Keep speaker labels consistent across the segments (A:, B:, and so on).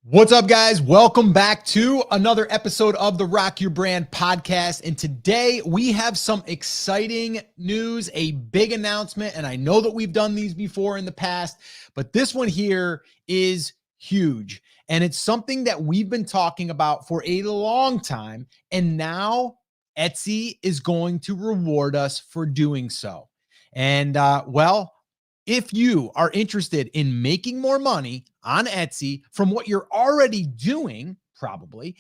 A: What's up, guys? Welcome back to another episode of the Rock Your Brand podcast. And today we have some exciting news, a big announcement. And I know that we've done these before in the past, but this one here is huge. And it's something that we've been talking about for a long time. And now Etsy is going to reward us for doing so. And if you are interested in making more money on Etsy from what you're already doing, probably,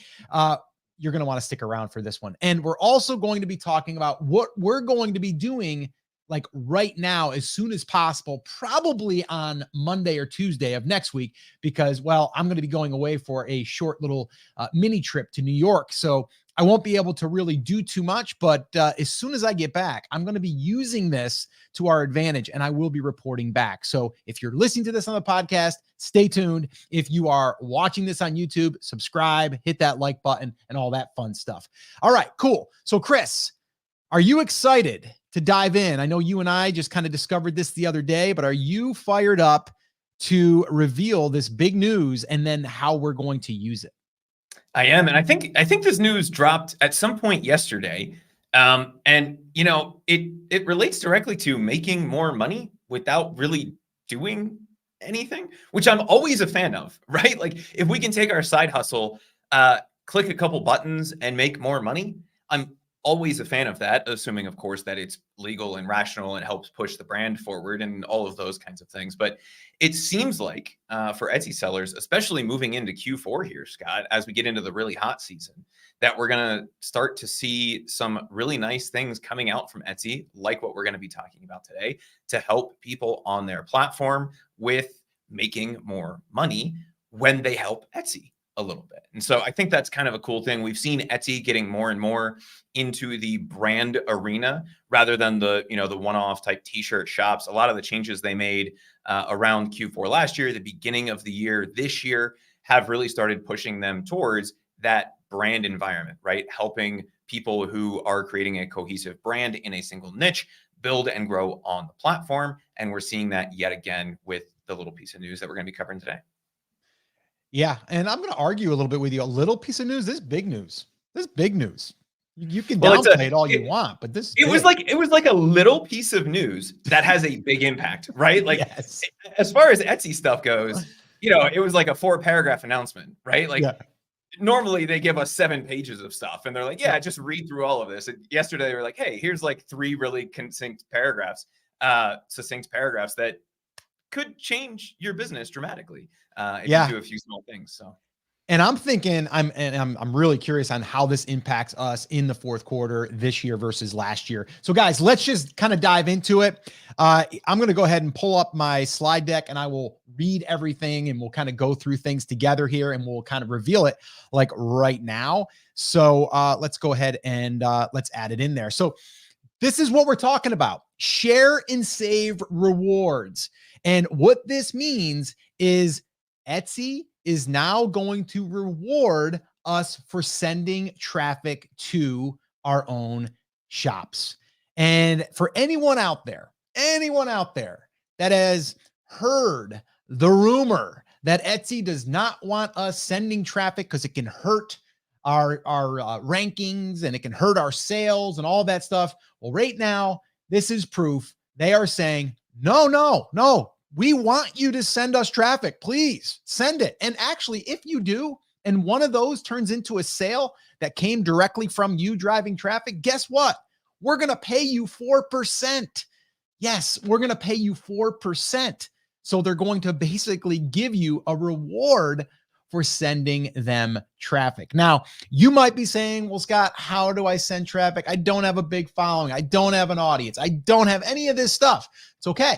A: you're going to want to stick around for this one. And we're also going to be talking about what we're going to be doing like right now, as soon as possible, probably on Monday or Tuesday of next week, because, well, I'm going to be going away for a short little mini trip to New York. So I won't be able to really do too much, but as soon as I get back, I'm going to be using this to our advantage and I will be reporting back. So if you're listening to this on the podcast, stay tuned. If you are watching this on YouTube, subscribe, hit that like button and all that fun stuff. All right, cool. So Chris, are you excited to dive in? I know you and I just kind of discovered this the other day, but are you fired up to reveal this big news and then how we're going to use it?
B: I am, and I think this news dropped at some point yesterday, and you know it relates directly to making more money without really doing anything, which I'm always a fan of, right? Like if we can take our side hustle, click a couple buttons, and make more money, I'm always a fan of that, assuming, of course, that it's legal and rational and helps push the brand forward and all of those kinds of things. But it seems like for Etsy sellers, especially moving into Q4 here, Scott, as we get into the really hot season, that we're going to start to see some really nice things coming out from Etsy, like what we're going to be talking about today, to help people on their platform with making more money when they help Etsy a little bit. And so I think that's kind of a cool thing. We've seen Etsy getting more and more into the brand arena rather than the one-off type t-shirt shops. A lot of the changes they made around Q4 last year, the beginning of the year this year, have really started pushing them towards that brand environment, right? Helping people who are creating a cohesive brand in a single niche build and grow on the platform. And we're seeing that yet again with the little piece of news that we're going to be covering today.
A: Yeah, and I'm going to argue a little bit with you. A little piece of news. This is big news. This is big news. You can downplay it all you want, but this
B: it was like a little piece of news that has a big impact, right? Like
A: yes.
B: As far as Etsy stuff goes, it was like a 4-paragraph announcement, right? Like normally they give us 7 pages of stuff and they're like, yeah, just read through all of this. And yesterday they were like, hey, here's like 3 really succinct paragraphs that could change your business dramatically if you do a few small things. So,
A: and I'm thinking, I'm really curious on how this impacts us in the fourth quarter this year versus last year. So, guys, let's just kind of dive into it. I'm going to go ahead and pull up my slide deck, and I will read everything, and we'll kind of go through things together here, and we'll kind of reveal it like right now. So, let's go ahead and let's add it in there. So, this is what we're talking about: share and save rewards. And what this means is Etsy is now going to reward us for sending traffic to our own shops. And for anyone out there that has heard the rumor that Etsy does not want us sending traffic because it can hurt our rankings and it can hurt our sales and all that stuff. Well, right now, this is proof. They are saying, no. We want you to send us traffic. Please send it. And actually, if you do, and one of those turns into a sale that came directly from you driving traffic, guess what? We're going to pay you 4%. Yes, we're going to pay you 4%. So they're going to basically give you a reward for sending them traffic. Now, you might be saying, well, Scott, how do I send traffic? I don't have a big following. I don't have an audience. I don't have any of this stuff. It's okay.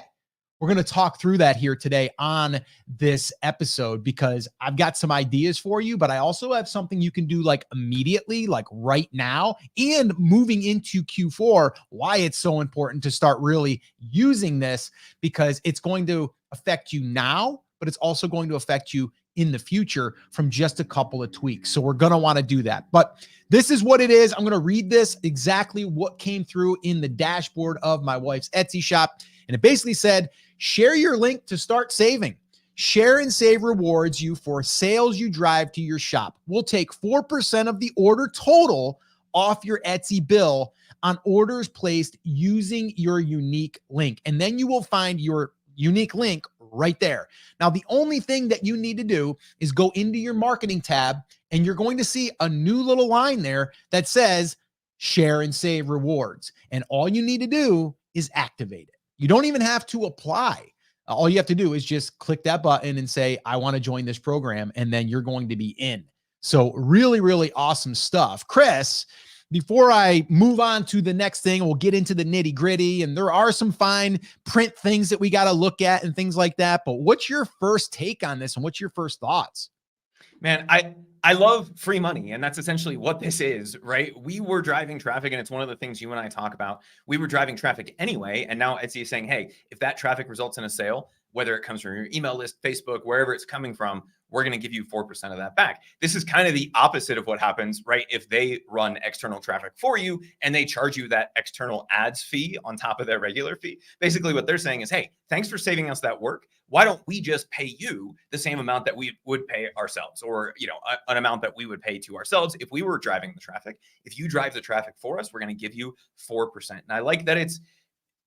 A: We're going to talk through that here today on this episode because I've got some ideas for you, but I also have something you can do like immediately, like right now, and moving into Q4, why it's so important to start really using this because it's going to affect you now, but it's also going to affect you in the future from just a couple of tweaks. So we're going to want to do that. But this is what it is. I'm going to read this exactly what came through in the dashboard of my wife's Etsy shop. And it basically said, share your link to start saving. Share and Save rewards you for sales you drive to your shop. We'll take 4% of the order total off your Etsy bill on orders placed using your unique link. And then you will find your unique link right there. Now, the only thing that you need to do is go into your marketing tab, and you're going to see a new little line there that says Share and Save rewards. And all you need to do is activate it. You don't even have to apply. All you have to do is just click that button and say, I want to join this program, and then you're going to be in. So really, really awesome stuff. Chris, before I move on to the next thing, we'll get into the nitty gritty, and there are some fine print things that we got to look at and things like that. But what's your first take on this, and what's your first thoughts?
B: Man, I love free money, and that's essentially what this is, right? We were driving traffic, and it's one of the things you and I talk about. We were driving traffic anyway, and now Etsy is saying, hey, if that traffic results in a sale, whether it comes from your email list, Facebook, wherever it's coming from, we're going to give you 4% of that back. This is kind of the opposite of what happens, right? If they run external traffic for you and they charge you that external ads fee on top of their regular fee, basically what they're saying is, hey, thanks for saving us that work. Why don't we just pay you the same amount that we would pay ourselves, or, you know, an amount that we would pay to ourselves if we were driving the traffic. If you drive the traffic for us, we're going to give you 4%. And I like that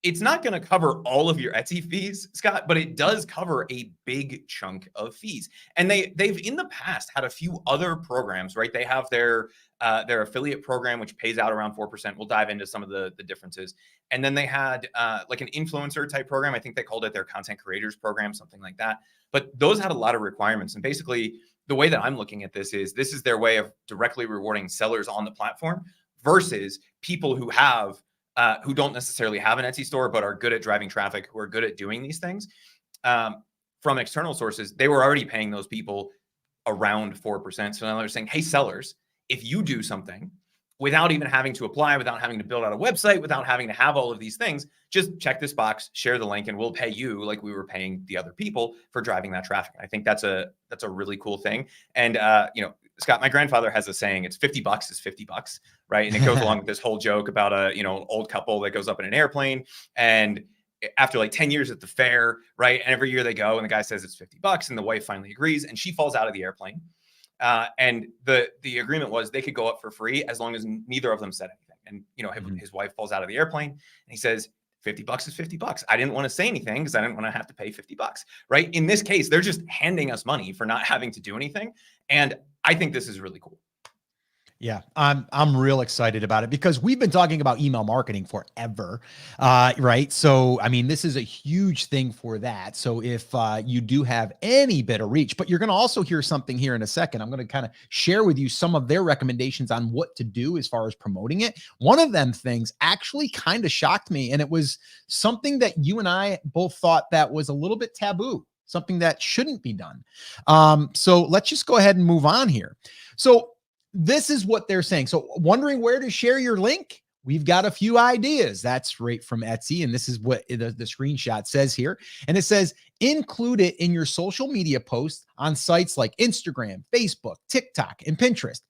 B: it's not going to cover all of your Etsy fees, Scott, but it does cover a big chunk of fees. And they've in the past had a few other programs, right? They have their affiliate program, which pays out around 4%. We'll dive into some of the differences. And then they had like an influencer type program. I think they called it their content creators program, something like that. But those had a lot of requirements. And basically, the way that I'm looking at this is their way of directly rewarding sellers on the platform versus people who have who don't necessarily have an Etsy store, but are good at driving traffic, who are good at doing these things from external sources. They were already paying those people around 4%. So now they're saying, hey, sellers, if you do something without even having to apply, without having to build out a website, without having to have all of these things, just check this box, share the link, and we'll pay you like we were paying the other people for driving that traffic. I think that's a really cool thing. And you know, Scott, my grandfather has a saying, it's $50 is $50, right? And it goes along with this whole joke about a, you know, old couple that goes up in an airplane, and after like 10 years at the fair, right? And every year they go and the guy says it's $50, and the wife finally agrees, and she falls out of the airplane. And the agreement was they could go up for free as long as neither of them said anything. And, you know, his wife falls out of the airplane, and he says, $50 is $50. I didn't want to say anything because I didn't want to have to pay $50, right? In this case, they're just handing us money for not having to do anything. And I think this is really cool.
A: Yeah, I'm real excited about it because we've been talking about email marketing forever, right? So, I mean, this is a huge thing for that. So if you do have any bit of reach, but you're going to also hear something here in a second. I'm going to kind of share with you some of their recommendations on what to do as far as promoting it. One of them things actually kind of shocked me, and it was something that you and I both thought that was a little bit taboo, something that shouldn't be done. So let's just go ahead and move on here. So this is what they're saying. So wondering where to share your link? We've got a few ideas. That's right from Etsy. And this is what the screenshot says here. And it says, include it in your social media posts on sites like Instagram, Facebook, TikTok, and Pinterest.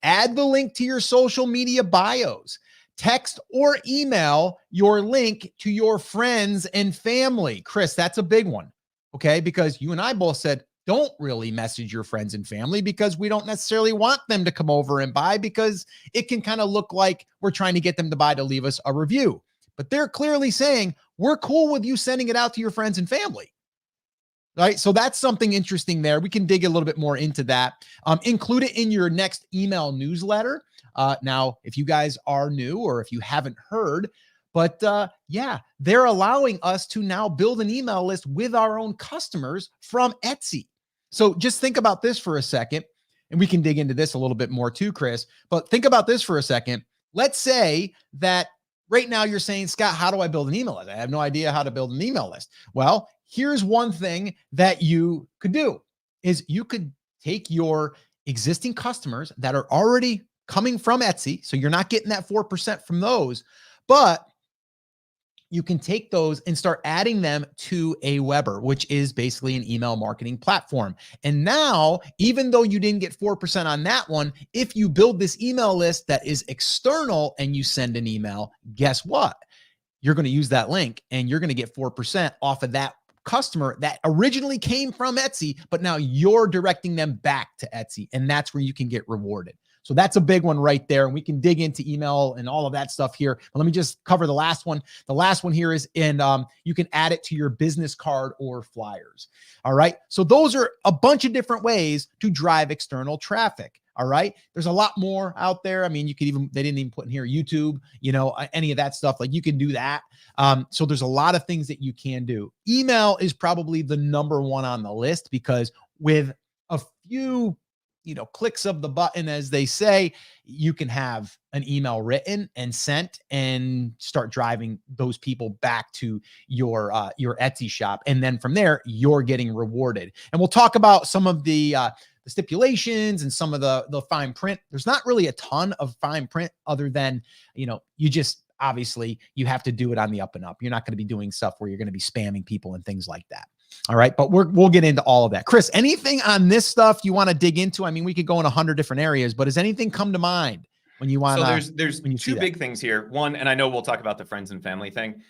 A: Add the link to your social media bios. Text or email your link to your friends and family. Chris, that's a big one. Okay. Because you and I both said, don't really message your friends and family because we don't necessarily want them to come over and buy, because it can kind of look like we're trying to get them to buy to leave us a review. But they're clearly saying we're cool with you sending it out to your friends and family. Right. So that's something interesting there. We can dig a little bit more into that. Include it in your next email newsletter. Now, if you guys are new or if you haven't heard, but yeah, they're allowing us to now build an email list with our own customers from Etsy. So just think about this for a second, and we can dig into this a little bit more too, Chris. But think about this for a second. Let's say that right now you're saying, Scott, how do I build an email list? I have no idea how to build an email list. Well, here's one thing that you could do is you could take your existing customers that are already coming from Etsy. So you're not getting that 4% from those, but you can take those and start adding them to a Weber, which is basically an email marketing platform. And now, even though you didn't get 4% on that one, if you build this email list that is external and you send an email, guess what? You're going to use that link and you're going to get 4% off of that customer that originally came from Etsy, but now you're directing them back to Etsy. And that's where you can get rewarded. So that's a big one right there. And we can dig into email and all of that stuff here. But let me just cover the last one. The last one here is you can add it to your business card or flyers. All right. So those are a bunch of different ways to drive external traffic. All right. There's a lot more out there. I mean, you could even, they didn't even put in here YouTube, any of that stuff. Like you can do that. So there's a lot of things that you can do. Email is probably the number one on the list because with a few, clicks of the button, as they say, you can have an email written and sent and start driving those people back to your Etsy shop. And then from there, you're getting rewarded. And we'll talk about some of the stipulations and some of the fine print. There's not really a ton of fine print other than, you just, obviously you have to do it on the up and up. You're not going to be doing stuff where you're going to be spamming people and things like that. All right. But we'll get into all of that. Chris, anything on this stuff you want to dig into? I mean, we could go in 100 different areas, but does anything come to mind when you want to?
B: So there's two big things here. One, and I know we'll talk about the friends and family thing.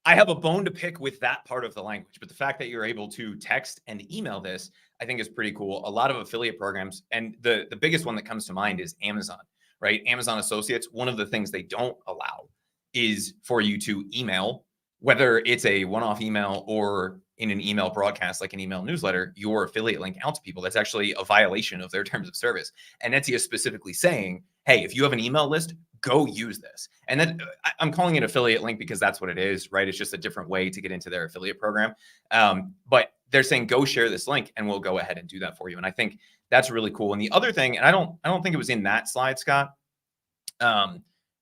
B: I have a bone to pick with that part of the language, but the fact that you're able to text and email this, I think is pretty cool. A lot of affiliate programs, and the biggest one that comes to mind is Amazon, right? Amazon Associates, one of the things they don't allow is for you to email, whether it's a one-off email or in an email broadcast, like an email newsletter, your affiliate link out to people. That's actually a violation of their terms of service. And Etsy is specifically saying, hey, if you have an email list, go use this. And then I'm calling it affiliate link because that's what it is, right? It's just a different way to get into their affiliate program. But they're saying, go share this link and we'll go ahead and do that for you. And I think that's really cool. And the other thing, and I don't think it was in that slide, Scott,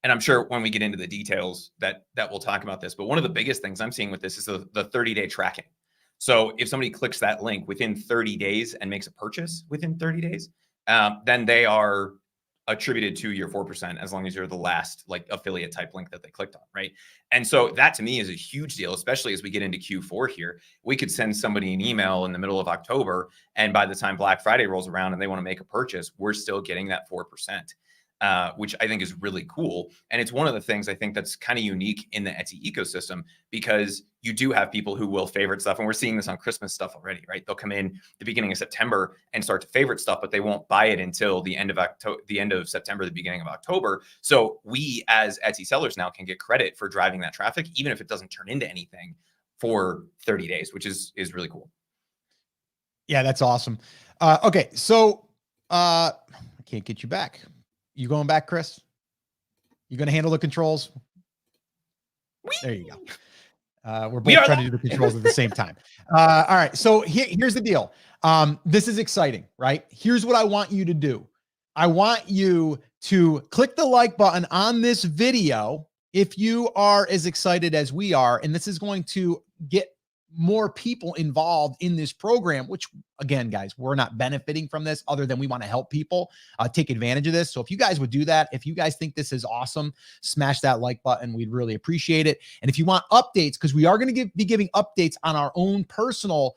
B: and I'm sure when we get into the details that we'll talk about this, but one of the biggest things I'm seeing with this is the 30-day tracking. So if somebody clicks that link within 30 days and makes a purchase within 30 days, then they are attributed to your 4% as long as you're the last like affiliate type link that they clicked on, right? And so that to me is a huge deal, especially as we get into Q4 here. We could send somebody an email in the middle of October, and by the time Black Friday rolls around and they want to make a purchase, we're still getting that 4%. Which I think is really cool. And it's one of the things I think that's kind of unique in the Etsy ecosystem, because you do have people who will favorite stuff. And we're seeing this on Christmas stuff already, right? They'll come in the beginning of September and start to favorite stuff, but they won't buy it until the end of September, the beginning of October. So we as Etsy sellers now can get credit for driving that traffic, even if it doesn't turn into anything for 30 days, which is really cool.
A: Yeah, that's awesome. Okay. So I can't get you back. You going back, Chris? You going to handle the controls? There you go. We're both trying to do the controls at the same time. All right. So here's the deal. This is exciting, right? Here's what I want you to do. I want you to click the like button on this video if you are as excited as we are. And this is going to get more people involved in this program, which again, guys, we're not benefiting from this other than we want to help people take advantage of this. So if you guys would do that, if you guys think this is awesome, smash that like button. We'd really appreciate it. And if you want updates, because we are going to be giving updates on our own personal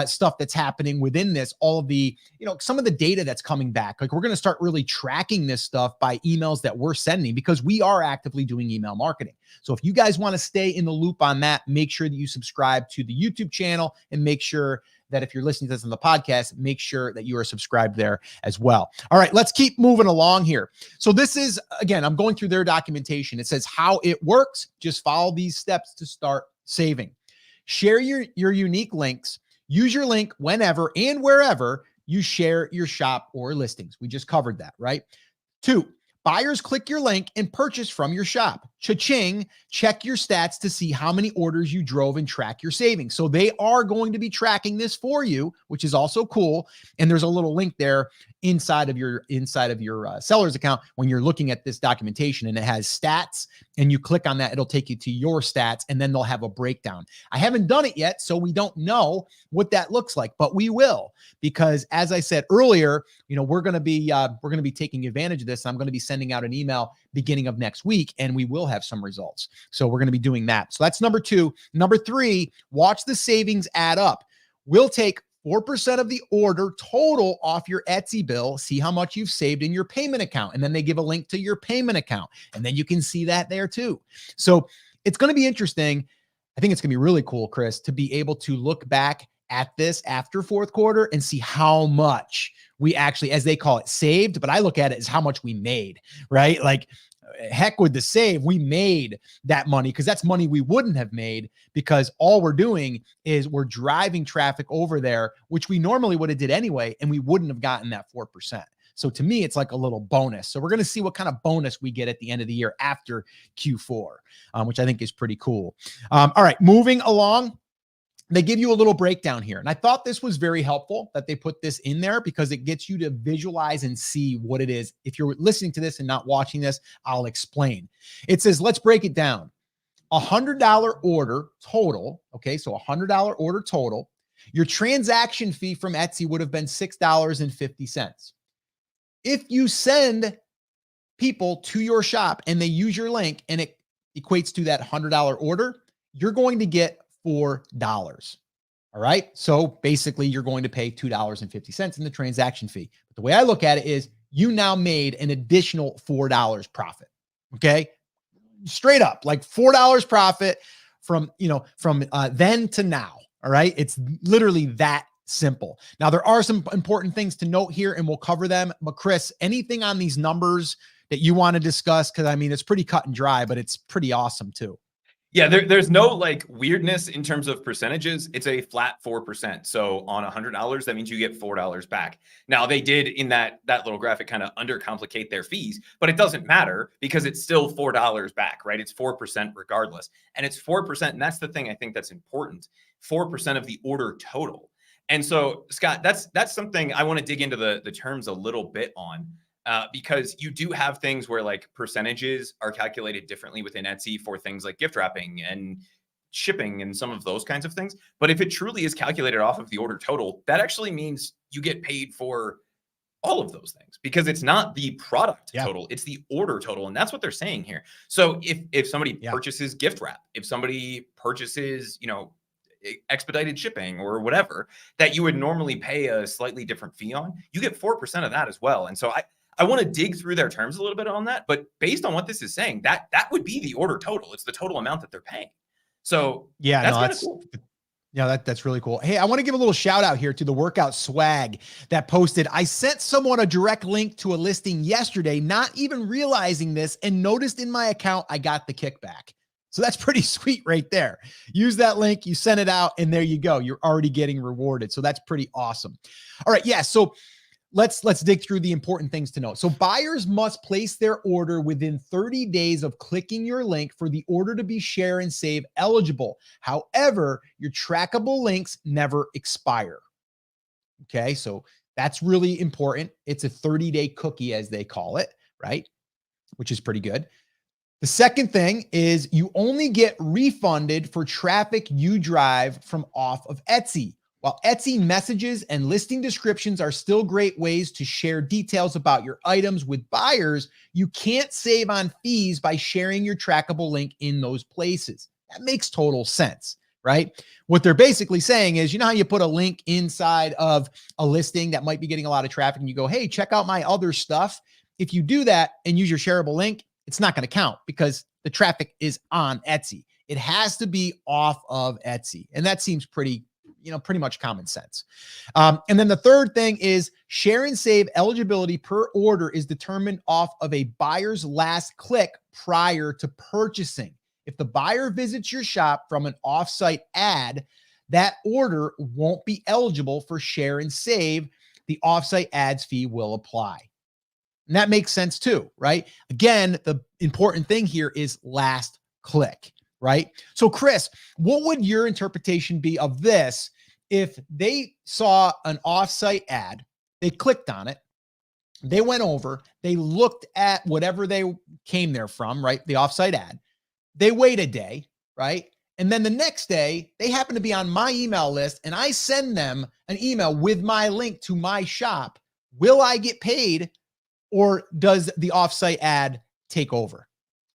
A: stuff that's happening within this, all of the, some of the data that's coming back. Like we're going to start really tracking this stuff by emails that we're sending, because we are actively doing email marketing. So if you guys want to stay in the loop on that, make sure that you subscribe to the YouTube channel, and make sure that if you're listening to this on the podcast, make sure that you are subscribed there as well. All right, let's keep moving along here. So this is, again, I'm going through their documentation. It says how it works. Just follow these steps to start saving. Share your unique links. Use your link whenever and wherever you share your shop or listings. We just covered that, right? 2, buyers click your link and purchase from your shop. Cha-ching, check your stats to see how many orders you drove and track your savings. So they are going to be tracking this for you, which is also cool. And there's a little link there inside of your seller's account when you're looking at this documentation, and it has stats, and you click on that, it'll take you to your stats, and then they'll have a breakdown. I haven't done it yet, so we don't know what that looks like, but we will, because as I said earlier, we're going to be taking advantage of this. I'm going to be sending out an email beginning of next week, and we will have some results. So we're going to be doing that. So that's number 2. Number 3, watch the savings add up. We'll take 4% of the order total off your Etsy bill. See how much you've saved in your payment account. And then they give a link to your payment account, and then you can see that there too. So it's going to be interesting. I think it's going to be really cool, Chris, to be able to look back at this after fourth quarter and see how much we actually, as they call it, saved. But I look at it as how much we made, right? Like, heck with the save, we made that money because that's money we wouldn't have made, because all we're doing is we're driving traffic over there, which we normally would have did anyway, and we wouldn't have gotten that 4%. So to me, it's like a little bonus. So we're going to see what kind of bonus we get at the end of the year after Q4, which I think is pretty cool. All right, moving along. They give you a little breakdown here. And I thought this was very helpful that they put this in there, because it gets you to visualize and see what it is. If you're listening to this and not watching this, I'll explain. It says, let's break it down. $100 order total. Okay, so $100 order total. Your transaction fee from Etsy would have been $6.50. If you send people to your shop and they use your link and it equates to that $100 order, you're going to get $4. All right. So basically, you're going to pay $2.50 in the transaction fee. But the way I look at it is, you now made an additional $4 profit. Okay. Straight up, like $4 profit from then to now. All right. It's literally that simple. Now, there are some important things to note here, and we'll cover them. But Chris, anything on these numbers that you want to discuss? Because I mean, it's pretty cut and dry, but it's pretty awesome too.
B: Yeah, there's no like weirdness in terms of percentages. It's a flat 4%. So on $100, that means you get $4 back. Now, they did in that little graphic kind of undercomplicate their fees, but it doesn't matter because it's still $4 back, right? It's 4% regardless. And it's 4%. And that's the thing I think that's important. 4% of the order total. And so, Scott, that's something I want to dig into the terms a little bit on. Because you do have things where like percentages are calculated differently within Etsy for things like gift wrapping and shipping and some of those kinds of things. But if it truly is calculated off of the order total, that actually means you get paid for all of those things, because it's not the product total, it's the order total. And that's what they're saying here. So if somebody purchases gift wrap, if somebody purchases, expedited shipping or whatever that you would normally pay a slightly different fee on, you get 4% of that as well. And so I want to dig through their terms a little bit on that, but based on what this is saying, that would be the order total. It's the total amount that they're paying. So that's kind of cool.
A: Yeah, that's really cool. Hey, I want to give a little shout out here to the Workout Swag that posted, I sent someone a direct link to a listing yesterday, not even realizing this, and noticed in my account I got the kickback. So that's pretty sweet right there. Use that link, you send it out, and there you go. You're already getting rewarded. So that's pretty awesome. All right. Yeah. So let's dig through the important things to know. So buyers must place their order within 30 days of clicking your link for the order to be share and save eligible. However, your trackable links never expire. Okay. So that's really important. It's a 30-day cookie, as they call it, right? Which is pretty good. The second thing is you only get refunded for traffic you drive from off of Etsy. While Etsy messages and listing descriptions are still great ways to share details about your items with buyers, you can't save on fees by sharing your trackable link in those places. That makes total sense, right? What they're basically saying is, you know how you put a link inside of a listing that might be getting a lot of traffic and you go, hey, check out my other stuff. If you do that and use your shareable link, it's not going to count because the traffic is on Etsy. It has to be off of Etsy. And that seems pretty much common sense. And then the third thing is share and save eligibility per order is determined off of a buyer's last click prior to purchasing. If the buyer visits your shop from an offsite ad, that order won't be eligible for share and save. The offsite ads fee will apply. And that makes sense too, right? Again, the important thing here is last click, right? So Chris, what would your interpretation be of this if they saw an offsite ad, they clicked on it, they went over, they looked at whatever they came there from, right? The offsite ad, they wait a day, right? And then the next day, they happen to be on my email list and I send them an email with my link to my shop. Will I get paid? Or does the offsite ad take over?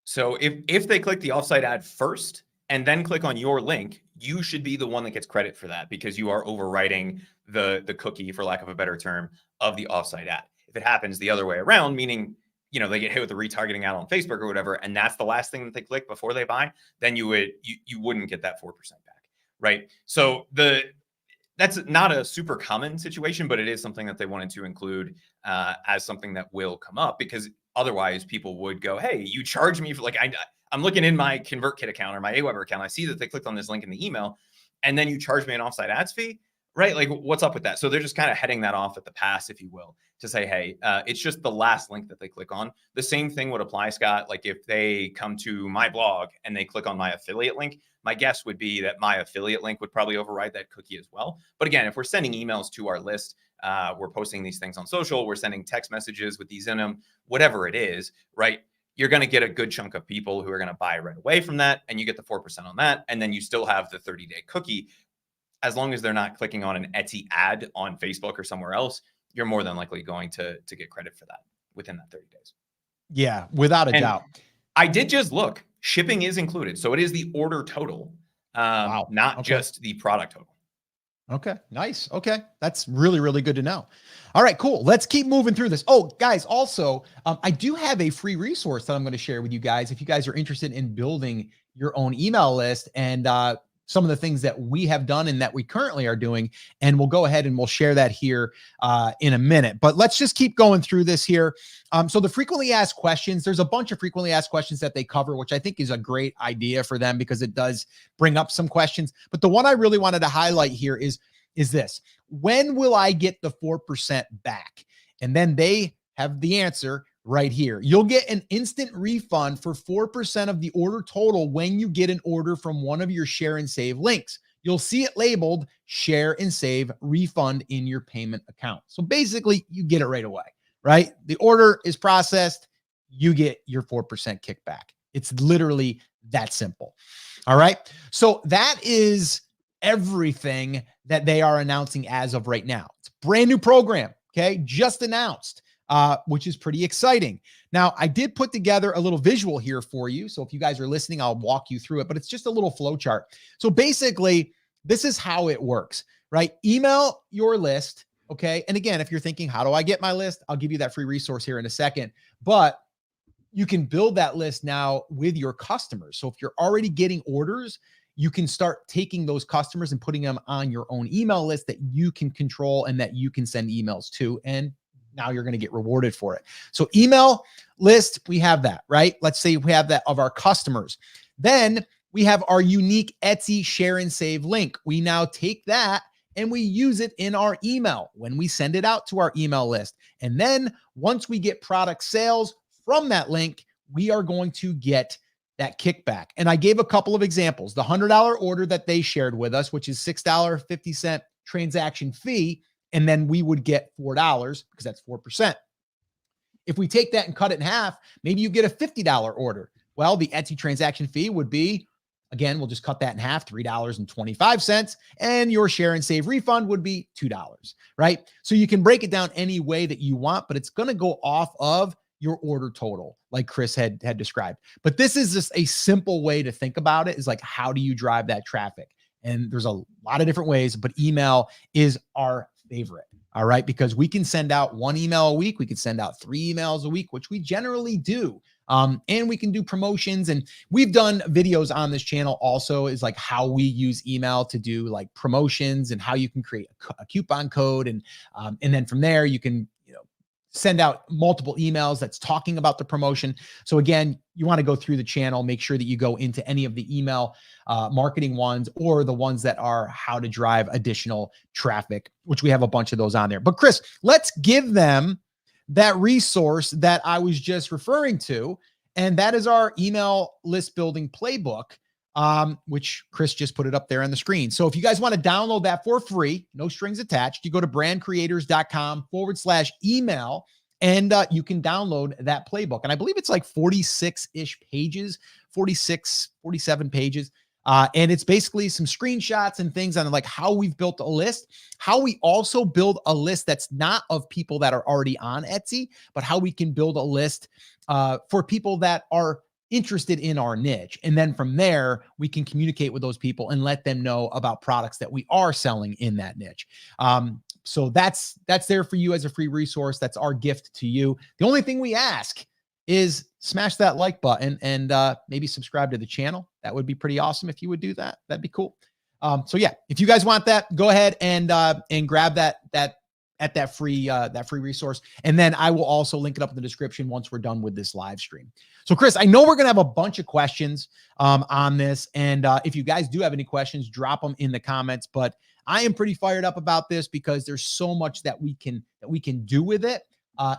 B: So if they click the offsite ad first and then click on your link, you should be the one that gets credit for that because you are overwriting the cookie, for lack of a better term, of the offsite ad. If it happens the other way around, meaning you know, they get hit with the retargeting ad on Facebook or whatever, and that's the last thing that they click before they buy, then you wouldn't get that 4% back, right? So that's not a super common situation, but it is something that they wanted to include as something that will come up, because otherwise people would go, hey, you charge me for, like, I'm looking in my ConvertKit account or my Aweber account. I see that they clicked on this link in the email, and then you charge me an offsite ads fee, right? Like, what's up with that? So they're just kind of heading that off at the pass, if you will, to say, hey, it's just the last link that they click on. The same thing would apply, Scott. Like, if they come to my blog and they click on my affiliate link, my guess would be that my affiliate link would probably override that cookie as well. But again, if we're sending emails to our list, we're posting these things on social, we're sending text messages with these in them, whatever it is, right? You're going to get a good chunk of people who are going to buy right away from that, and you get the 4% on that. And then you still have the 30-day cookie. As long as they're not clicking on an Etsy ad on Facebook or somewhere else, you're more than likely going to get credit for that within that 30 days.
A: Yeah, without a doubt.
B: I did just look. Shipping is included. So it is the order total, not just the product total.
A: Okay, nice. Okay, that's really, really good to know. All right, cool. Let's keep moving through this. Oh, guys, also, I do have a free resource that I'm going to share with you guys if you guys are interested in building your own email list, and some of the things that we have done and that we currently are doing. And we'll go ahead and we'll share that here in a minute. But let's just keep going through this here. So the frequently asked questions, there's a bunch of frequently asked questions that they cover, which I think is a great idea for them because it does bring up some questions. But the one I really wanted to highlight here is this: when will I get the 4% back? And then they have the answer right here. You'll get an instant refund for 4% of the order total when you get an order from one of your share and save links. You'll see it labeled share and save refund in your payment account. So basically you get it right away, right? The order is processed, you get your 4% kickback. It's literally that simple. All right. So that is everything that they are announcing as of right now. It's a brand new program. Okay. Just announced. Which is pretty exciting. Now, I did put together a little visual here for you. So if you guys are listening, I'll walk you through it, but it's just a little flow chart. So basically, this is how it works, right? Email your list, okay? And again, if you're thinking, how do I get my list? I'll give you that free resource here in a second. But you can build that list now with your customers. So if you're already getting orders, you can start taking those customers and putting them on your own email list that you can control and that you can send emails to, and now you're going to get rewarded for it. So email list, we have that, right? Let's say we have that of our customers. Then we have our unique Etsy share and save link. We now take that and we use it in our email when we send it out to our email list. And then once we get product sales from that link, we are going to get that kickback. And I gave a couple of examples. The $100 order that they shared with us, which is $6.50 transaction fee, and then we would get $4 because that's 4%. If we take that and cut it in half, maybe you get a $50 order. Well, the Etsy transaction fee would be, again, we'll just cut that in half, $3.25, and your share and save refund would be $2, right? So you can break it down any way that you want, but it's going to go off of your order total, like Chris had described. But this is just a simple way to think about it, is like, how do you drive that traffic? And there's a lot of different ways, but email is our favorite. All right. Because we can send out 1 email a week. We can send out 3 emails a week, which we generally do. And we can do promotions, and we've done videos on this channel also, is like how we use email to do like promotions and how you can create a coupon code. And then from there, you can, send out multiple emails that's talking about the promotion. So again, you want to go through the channel, make sure that you go into any of the email marketing ones or the ones that are how to drive additional traffic, which we have a bunch of those on there. But Chris, let's give them that resource that I was just referring to. And that is our email list building playbook, which Chris just put it up there on the screen. So if you guys want to download that for free, no strings attached, you go to brandcreators.com/email, and you can download that playbook. And I believe it's like 46-ish pages, 46, 47 pages. And it's basically some screenshots and things on like how we've built a list, how we also build a list that's not of people that are already on Etsy, but how we can build a list for people that are interested in our niche. And then from there, we can communicate with those people and let them know about products that we are selling in that niche. So that's there for you as a free resource. That's our gift to you. The only thing we ask is smash that like button and maybe subscribe to the channel. That would be pretty awesome if you would do that. That'd be cool. So yeah, if you guys want that, go ahead and grab that free resource. And then I will also link it up in the description once we're done with this live stream. So Chris, I know we're going to have a bunch of questions on this. And if you guys do have any questions, drop them in the comments, but I am pretty fired up about this because there's so much that we can do with it.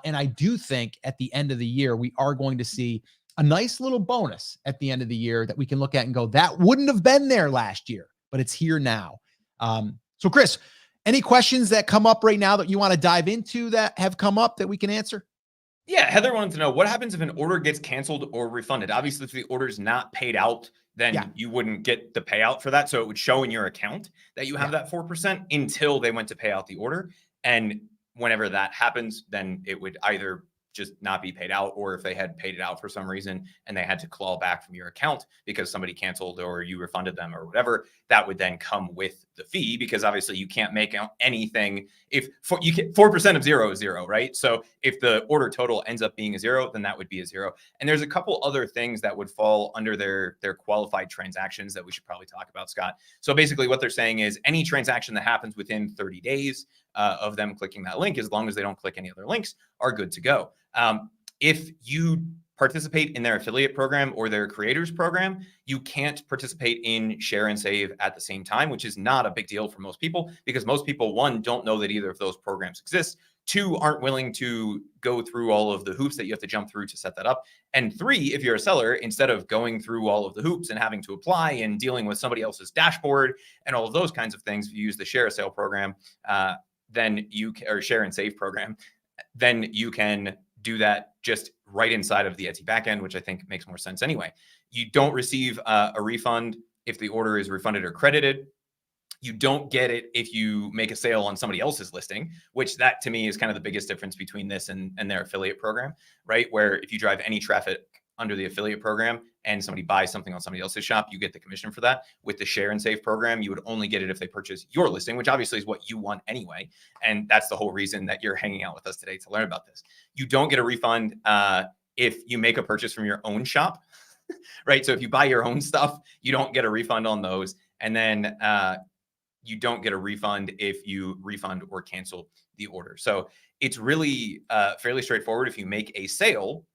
A: And I do think at the end of the year, we are going to see a nice little bonus at the end of the year that we can look at and go, that wouldn't have been there last year, but it's here now. So Chris, any questions that come up right now that you want to dive into that have come up that we can answer?
B: Yeah, Heather wanted to know what happens if an order gets canceled or refunded. Obviously, if the order is not paid out, then you wouldn't get the payout for that. So it would show in your account that you have that 4% until they went to pay out the order. And whenever that happens, then it would either just not be paid out, or if they had paid it out for some reason and they had to claw back from your account because somebody canceled or you refunded them or whatever, that would then come with the fee, because obviously you can't make out anything if you get 4% of 0 is 0, right? So if the order total ends up being a 0, then that would be a 0. And there's a couple other things that would fall under their qualified transactions that we should probably talk about, Scott. So basically what they're saying is any transaction that happens within 30 days of them clicking that link, as long as they don't click any other links, are good to go. If you participate in their affiliate program or their creators program, you can't participate in share and save at the same time, which is not a big deal for most people, because most people, one, don't know that either of those programs exist. Two, aren't willing to go through all of the hoops that you have to jump through to set that up. And three, if you're a seller, instead of going through all of the hoops and having to apply and dealing with somebody else's dashboard and all of those kinds of things, if you use the share a sale program, then you or share and save program, then you can do that just right inside of the Etsy backend, which I think makes more sense anyway. You don't receive a refund if the order is refunded or credited. You don't get it if you make a sale on somebody else's listing, which that to me is kind of the biggest difference between this and their affiliate program, right? Where if you drive any traffic under the affiliate program and somebody buys something on somebody else's shop, you get the commission for that. With the share and save program, you would only get it if they purchase your listing, which obviously is what you want anyway. And that's the whole reason that you're hanging out with us today, to learn about this. You don't get a refund if you make a purchase from your own shop, right? So if you buy your own stuff, you don't get a refund on those. And then you don't get a refund if you refund or cancel the order. So it's really fairly straightforward. If you make a sale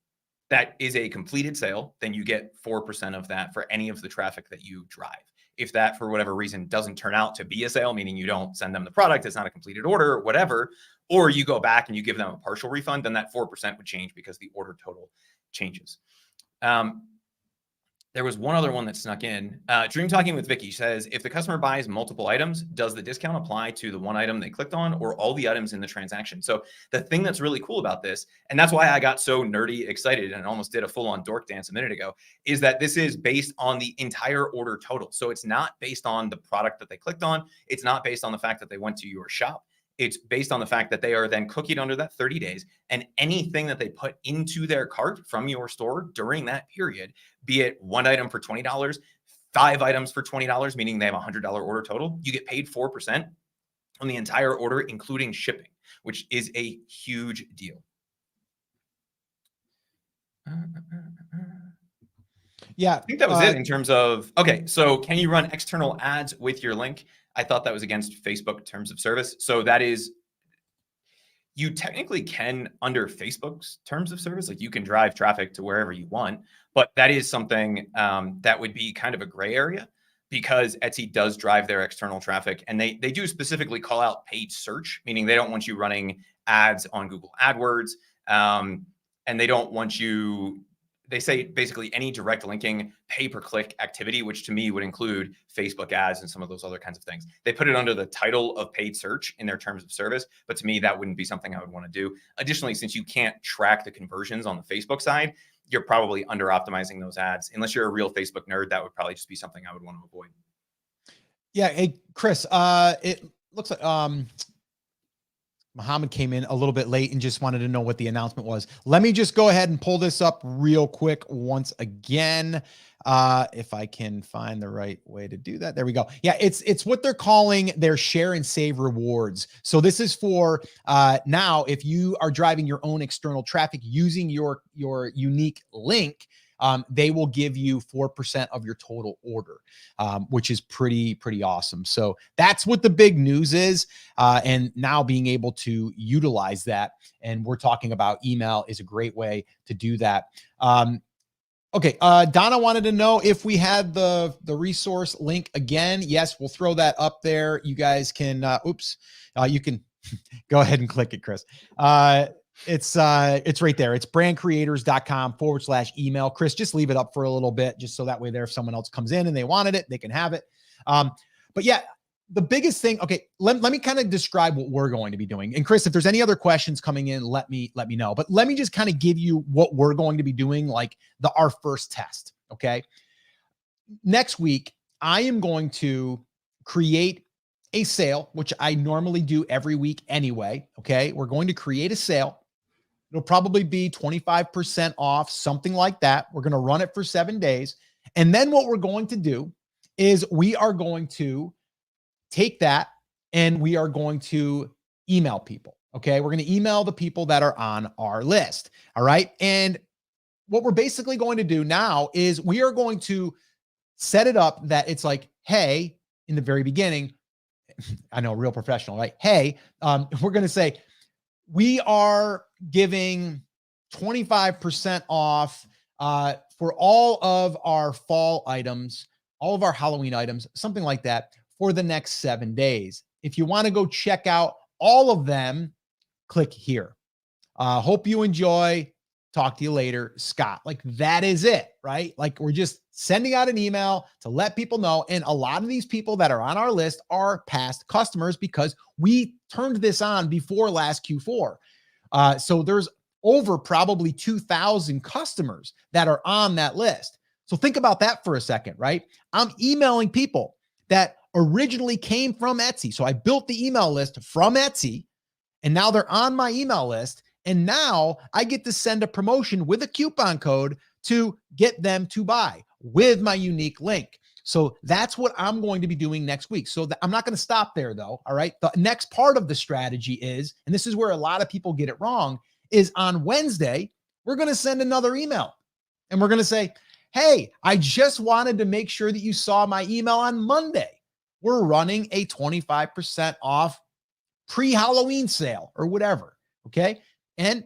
B: that is a completed sale, then you get 4% of that for any of the traffic that you drive. If that, for whatever reason, doesn't turn out to be a sale, meaning you don't send them the product, it's not a completed order or whatever, or you go back and you give them a partial refund, then that 4% would change because the order total changes. There was one other one that snuck in. Dream Talking with Vicky says, if the customer buys multiple items, does the discount apply to the one item they clicked on or all the items in the transaction? So the thing that's really cool about this, and that's why I got so nerdy excited and almost did a full-on dork dance a minute ago, is that this is based on the entire order total. So it's not based on the product that they clicked on. It's not based on the fact that they went to your shop. It's based on the fact that they are then cookied under that 30 days, and anything that they put into their cart from your store during that period, be it one item for $20, 5 items for $20, meaning they have a $100 order total, you get paid 4% on the entire order, including shipping, which is a huge deal.
A: Yeah.
B: I think that was it in terms of, okay, so can you run external ads with your link? I thought that was against Facebook terms of service. So that is, you technically can under Facebook's terms of service, like you can drive traffic to wherever you want, but that is something that would be kind of a gray area, because Etsy does drive their external traffic, and they do specifically call out paid search, meaning they don't want you running ads on Google AdWords, and they don't want you, they say basically any direct linking pay-per-click activity, which to me would include Facebook ads and some of those other kinds of things. They put it under the title of paid search in their terms of service, but to me, that wouldn't be something I would want to do. Additionally, since you can't track the conversions on the Facebook side, you're probably under optimizing those ads. Unless you're a real Facebook nerd, that would probably just be something I would want to avoid.
A: Yeah. Hey, Chris, it looks like, Muhammad came in a little bit late and just wanted to know what the announcement was. Let me just go ahead and pull this up real quick once again. If I can find the right way to do that. There we go. Yeah, it's what they're calling their share and save rewards. So this is for now, if you are driving your own external traffic using your unique link, they will give you 4% of your total order, which is pretty awesome. So that's what the big news is. And now being able to utilize that, and we're talking about email is a great way to do that. Okay. Donna wanted to know if we had the resource link again. Yes, we'll throw that up there. You guys can, you can go ahead and click it, Chris. It's right there. It's brandcreators.com/email. Chris, just leave it up for a little bit, just so that way there, if someone else comes in and they wanted it, they can have it. But yeah, the biggest thing, okay, let me kind of describe what we're going to be doing. And Chris, if there's any other questions coming in, let me know. But let me just kind of give you what we're going to be doing, like our first test. Okay. Next week, I am going to create a sale, which I normally do every week anyway. Okay. We're going to create a sale. It'll probably be 25% off, something like that. We're going to run it for 7 days. And then what we're going to do is we are going to take that and we are going to email people. Okay. We're going to email the people that are on our list. All right. And what we're basically going to do now is we are going to set it up that it's like, hey, in the very beginning, I know, real professional, right? Hey, we're going to say, we are giving 25% off for all of our fall items, all of our Halloween items, something like that, for the next 7 days. If you want to go check out all of them, click here. Hope you enjoy. Talk to you later, Scott. Like, that is it, right? Like, we're just sending out an email to let people know. And a lot of these people that are on our list are past customers because we turned this on before last Q4. So there's over probably 2,000 customers that are on that list. So think about that for a second, right? I'm emailing people that originally came from Etsy. So I built the email list from Etsy, and now they're on my email list. And now I get to send a promotion with a coupon code to get them to buy with my unique link. So that's what I'm going to be doing next week. So I'm not going to stop there though. All right. The next part of the strategy is, and this is where a lot of people get it wrong, is on Wednesday, we're going to send another email and we're going to say, hey, I just wanted to make sure that you saw my email on Monday. We're running a 25% off pre-Halloween sale or whatever. Okay. And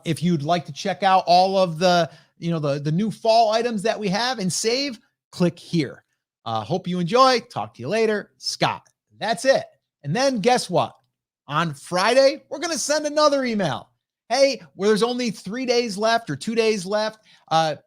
A: if you'd like to check out all of the, the new fall items that we have and save, click here. Hope you enjoy. Talk to you later, Scott. That's it. And then guess what? On Friday, we're going to send another email. Hey, where there's only 3 days left or 2 days left. I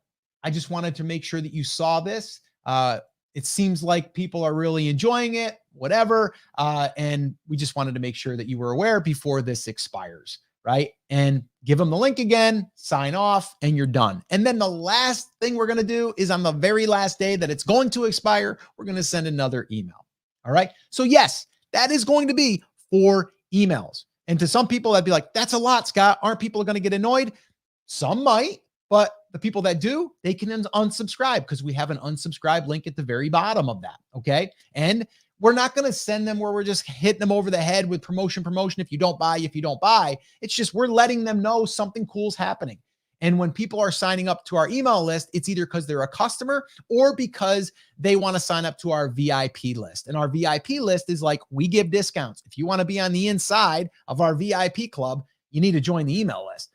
A: just wanted to make sure that you saw this. It seems like people are really enjoying it, whatever. And we just wanted to make sure that you were aware before this expires, right? And give them the link again, sign off, and you're done. And then the last thing we're going to do is on the very last day that it's going to expire, we're going to send another email. All right. So yes, that is going to be 4 emails. And to some people, that'd be like, that's a lot, Scott. Aren't people going to get annoyed? Some might, but the people that do, they can unsubscribe because we have an unsubscribe link at the very bottom of that. Okay. And we're not going to send them where we're just hitting them over the head with promotion. If you don't buy, it's just, we're letting them know something cool's happening. And when people are signing up to our email list, it's either because they're a customer or because they want to sign up to our VIP list. And our VIP list is like, we give discounts. If you want to be on the inside of our VIP club, you need to join the email list.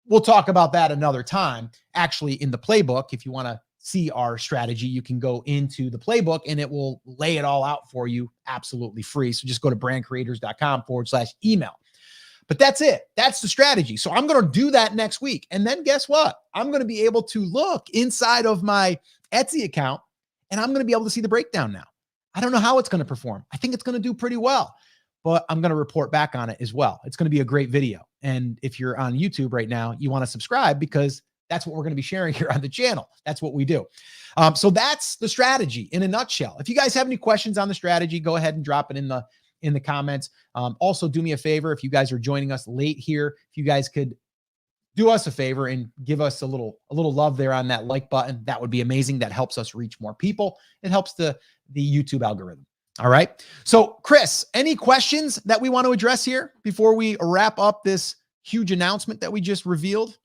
A: We'll talk about that another time. Actually, in the playbook, if you want to see our strategy, you can go into the playbook and it will lay it all out for you absolutely free. So just go to brandcreators.com/email. But that's it. That's the strategy. So I'm going to do that next week. And then guess what? I'm going to be able to look inside of my Etsy account and I'm going to be able to see the breakdown now. I don't know how it's going to perform. I think it's going to do pretty well, but I'm going to report back on it as well. It's going to be a great video. And if you're on YouTube right now, you want to subscribe because that's what we're going to be sharing here on the channel. That's what we do. So that's the strategy in a nutshell. If you guys have any questions on the strategy, go ahead and drop it in in the comments. Also, do me a favor, if you guys are joining us late here, if you guys could do us a favor and give us a little love there on that like button, that would be amazing. That helps us reach more people. It helps the YouTube algorithm. All right. So, Chris, any questions that we want to address here before we wrap up this huge announcement that we just revealed?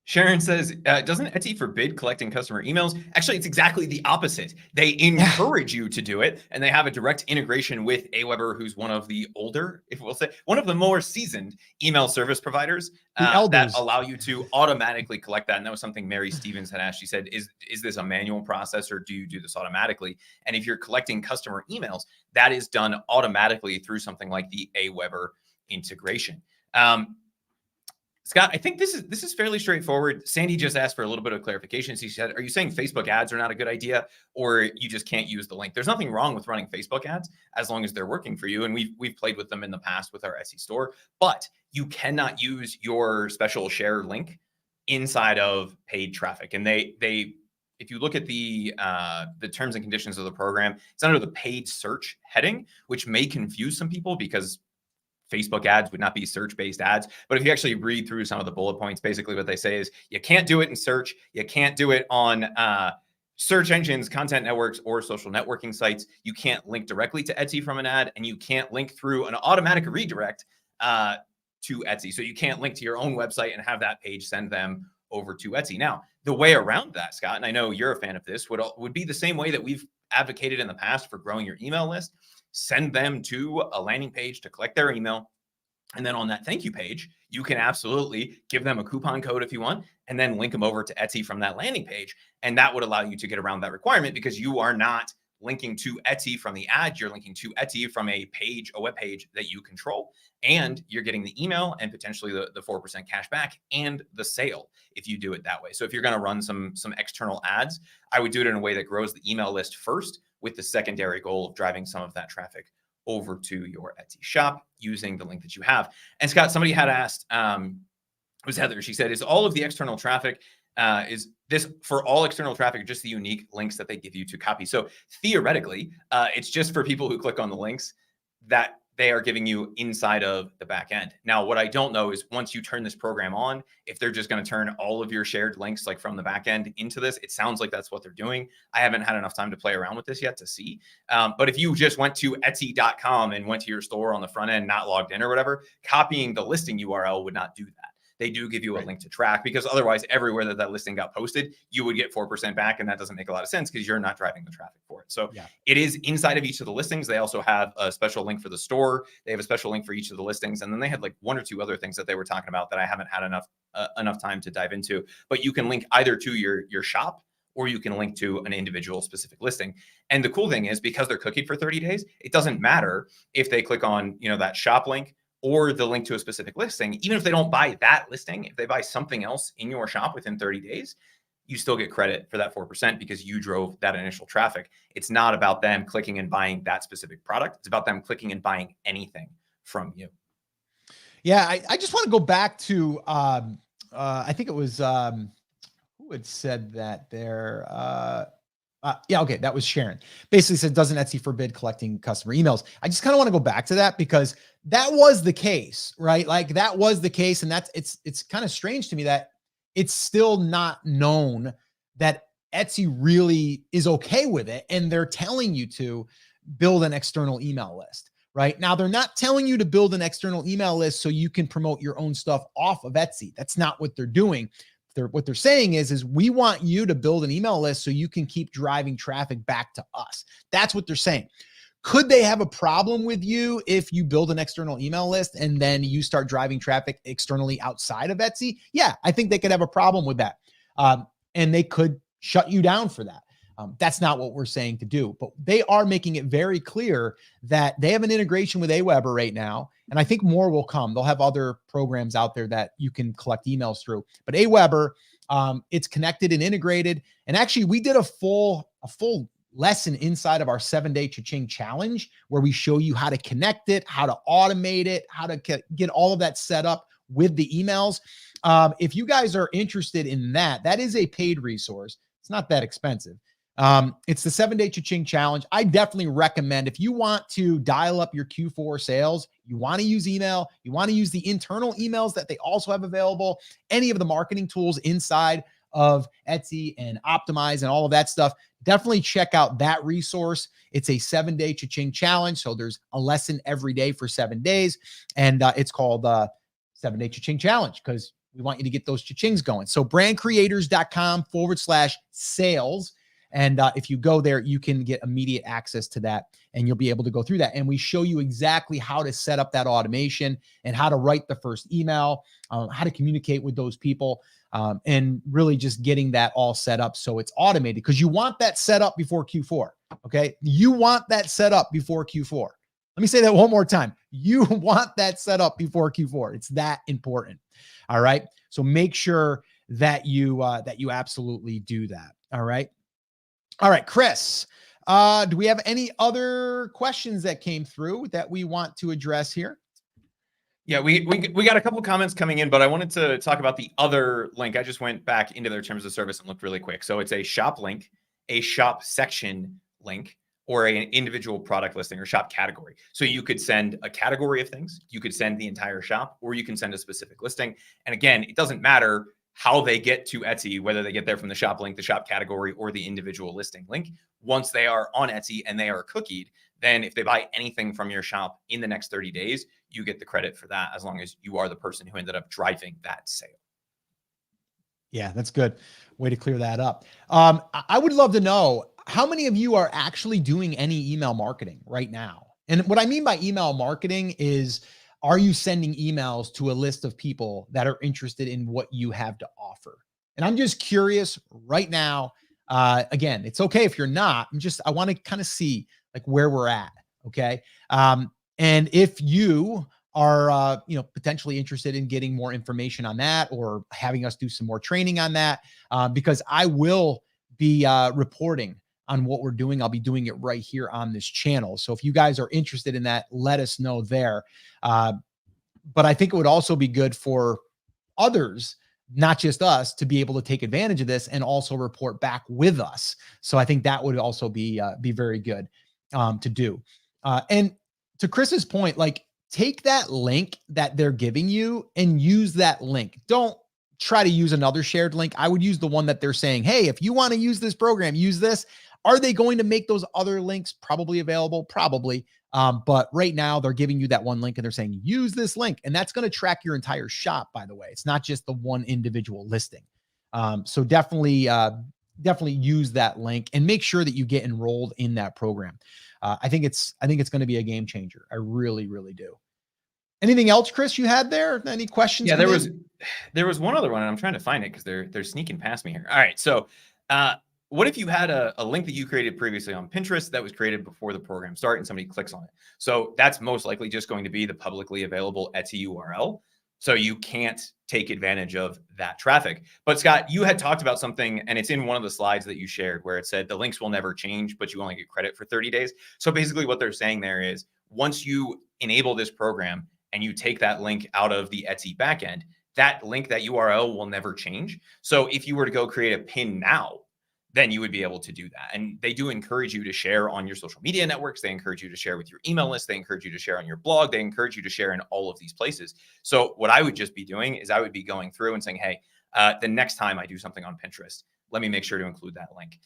B: Sharon says, doesn't Etsy forbid collecting customer emails? Actually, it's exactly the opposite. They encourage you to do it, and they have a direct integration with Aweber, who's one of the older, if we'll say, one of the more seasoned email service providers that allow you to automatically collect that. And that was something Mary Stevens had asked. She said, is this a manual process, or do you do this automatically? And if you're collecting customer emails, that is done automatically through something like the Aweber integration. Scott, I think this is fairly straightforward. Sandy just asked for a little bit of clarification. She said, are you saying Facebook ads are not a good idea, or you just can't use the link? There's nothing wrong with running Facebook ads as long as they're working for you. And we've played with them in the past with our Etsy store, but you cannot use your special share link inside of paid traffic. And they if you look at the terms and conditions of the program, it's under the paid search heading, which may confuse some people because Facebook ads would not be search-based ads. But if you actually read through some of the bullet points, basically what they say is you can't do it in search. You can't do it on search engines, content networks, or social networking sites. You can't link directly to Etsy from an ad, and you can't link through an automatic redirect to Etsy. So you can't link to your own website and have that page send them over to Etsy. Now, the way around that, Scott, and I know you're a fan of this, would be the same way that we've advocated in the past for growing your email list. Send them to a landing page to collect their email. And then on that thank you page, you can absolutely give them a coupon code if you want, and then link them over to Etsy from that landing page. And that would allow you to get around that requirement, because you are not linking to Etsy from the ad. You're linking to Etsy from a web page that you control. And you're getting the email and potentially the 4% cash back and the sale if you do it that way. So if you're going to run some external ads, I would do it in a way that grows the email list first, with the secondary goal of driving some of that traffic over to your Etsy shop using the link that you have. And Scott, somebody had asked, it was Heather. She said, is all of the external traffic, is this for all external traffic, just the unique links that they give you to copy? So theoretically, it's just for people who click on the links that they are giving you inside of the back end. Now, what I don't know is once you turn this program on, if they're just going to turn all of your shared links like from the back end into this. It sounds like that's what they're doing. I haven't had enough time to play around with this yet to see. But if you just went to Etsy.com and went to your store on the front end, not logged in or whatever, copying the listing URL would not do that. They do give you a link to track, because otherwise everywhere that listing got posted, you would get 4% back. And that doesn't make a lot of sense because you're not driving the traffic for it. So it is inside of each of the listings. They also have a special link for the store. They have a special link for each of the listings. And then they had like one or two other things that they were talking about that I haven't had enough time to dive into. But you can link either to your shop, or you can link to an individual specific listing. And the cool thing is, because they're cookied for 30 days, it doesn't matter if they click on, that shop link or the link to a specific listing. Even if they don't buy that listing, if they buy something else in your shop within 30 days, you still get credit for that 4% because you drove that initial traffic. It's not about them clicking and buying that specific product. It's about them clicking and buying anything from you.
A: Yeah, I just want to go back to, I think it was, who had said that there? Yeah, okay, that was Sharon. Basically said, doesn't Etsy forbid collecting customer emails? I just kind of want to go back to that, because that was the case, right? Like that was the case. And it's kind of strange to me that it's still not known that Etsy really is okay with it. And they're telling you to build an external email list, right? Now, they're not telling you to build an external email list so you can promote your own stuff off of Etsy. That's not what they're doing. What they're saying is we want you to build an email list so you can keep driving traffic back to us. That's what they're saying. Could they have a problem with you if you build an external email list and then you start driving traffic externally outside of Etsy? Yeah, I think they could have a problem with that. And they could shut you down for that. That's not what we're saying to do, but they are making it very clear that they have an integration with Aweber right now. And I think more will come. They'll have other programs out there that you can collect emails through, but Aweber, it's connected and integrated. And actually we did a full lesson inside of our 7-day cha-ching challenge, where we show you how to connect it, how to automate it, how to get all of that set up with the emails. If you guys are interested in that, that is a paid resource. It's not that expensive. It's the 7-day cha-ching challenge. I definitely recommend, if you want to dial up your Q4 sales, you want to use email, you want to use the internal emails that they also have available, any of the marketing tools inside of Etsy and Optimize and all of that stuff, definitely check out that resource. It's a 7-day cha-ching challenge. So there's a lesson every day for 7 days. And it's called 7-day cha-ching challenge because we want you to get those cha-chings going. So brandcreators.com/sales. And if you go there, you can get immediate access to that and you'll be able to go through that. And we show you exactly how to set up that automation and how to write the first email, how to communicate with those people, and really just getting that all set up so it's automated, because you want that set up before Q4. Okay. You want that set up before Q4. Let me say that one more time. You want that set up before Q4. It's that important. All right. So make sure that you absolutely do that. All right. All right, Chris, do we have any other questions that came through that we want to address here?
B: Yeah, we got a couple of comments coming in, but I wanted to talk about the other link. I just went back into their terms of service and looked really quick. So it's a shop link, a shop section link, or an individual product listing or shop category. So you could send a category of things, you could send the entire shop, or you can send a specific listing. And again, it doesn't matter how they get to Etsy, whether they get there from the shop link, the shop category, or the individual listing link. Once they are on Etsy and they are cookied, then if they buy anything from your shop in the next 30 days, you get the credit for that as long as you are the person who ended up driving that sale.
A: Yeah, that's good. Way to clear that up. I would love to know how many of you are actually doing any email marketing right now. And what I mean by email marketing is, are you sending emails to a list of people that are interested in what you have to offer? And I'm just curious right now. Again, it's okay if you're not. I want to kind of see like where we're at. Okay. And if you are, potentially interested in getting more information on that or having us do some more training on that, because I will be reporting on what we're doing. I'll be doing it right here on this channel. So if you guys are interested in that, let us know there. But I think it would also be good for others, not just us, to be able to take advantage of this and also report back with us. So I think that would also be very good to do. And to Chris's point, like, take that link that they're giving you and use that link. Don't try to use another shared link. I would use the one that they're saying, hey, if you want to use this program, use this. Are they going to make those other links probably available? Probably. But right now they're giving you that one link and they're saying, use this link. And that's going to track your entire shop, by the way. It's not just the one individual listing. So definitely use that link and make sure that you get enrolled in that program. I think it's going to be a game changer. I really, really do. Anything else, Chris, you had there? Any questions?
B: Yeah, there was one other one, and I'm trying to find it because they're sneaking past me here. All right, so what if you had a link that you created previously on Pinterest that was created before the program started and somebody clicks on it? So that's most likely just going to be the publicly available Etsy URL. So you can't take advantage of that traffic. But Scott, you had talked about something, and it's in one of the slides that you shared where it said the links will never change, but you only get credit for 30 days. So basically what they're saying there is, once you enable this program and you take that link out of the Etsy backend, that link, that URL will never change. So if you were to go create a pin now, then you would be able to do that. And they do encourage you to share on your social media networks. They encourage you to share with your email list. They encourage you to share on your blog. They encourage you to share in all of these places. So what I would just be doing is I would be going through and saying, hey, the next time I do something on Pinterest, let me make sure to include that link.